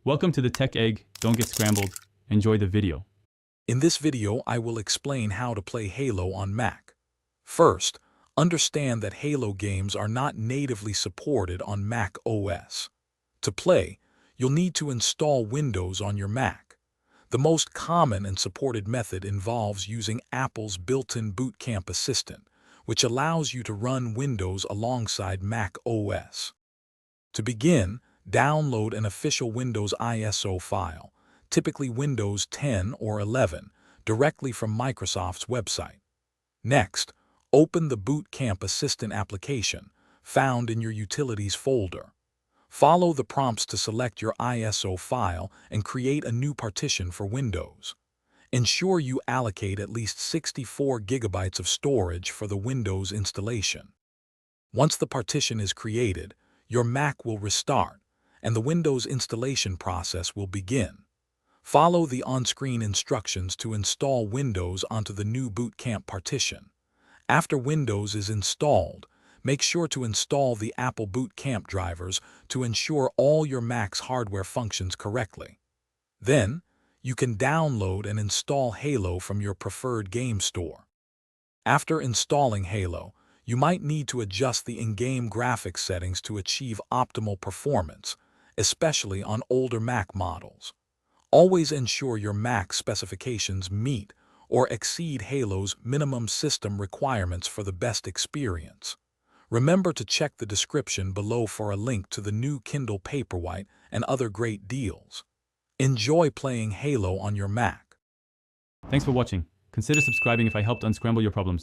Welcome to the Tech Egg. Don't get scrambled. Enjoy the video. In this video, I will explain how to play Halo on Mac. First, understand that Halo games are not natively supported on Mac OS. To play, you'll need to install Windows on your Mac. The most common and supported method involves using Apple's built-in Boot Camp Assistant, which allows you to run Windows alongside Mac OS. To begin, download an official Windows ISO file, typically Windows 10 or 11, directly from Microsoft's website. Next, open the Boot Camp Assistant application, found in your Utilities folder. Follow the prompts to select your ISO file and create a new partition for Windows. Ensure you allocate at least 64 gigabytes of storage for the Windows installation. Once the partition is created, your Mac will restart, and the Windows installation process will begin. Follow the on-screen instructions to install Windows onto the new Boot Camp partition. After Windows is installed, make sure to install the Apple Boot Camp drivers to ensure all your Mac's hardware functions correctly. Then, you can download and install Halo from your preferred game store. After installing Halo, you might need to adjust the in-game graphics settings to achieve optimal performance, especially on older Mac models. Always ensure your Mac specifications meet or exceed Halo's minimum system requirements for the best experience. Remember to check the description below for a link to the new Kindle Paperwhite and other great deals. Enjoy playing Halo on your Mac. Thanks for watching. Consider subscribing if I helped unscramble your problems.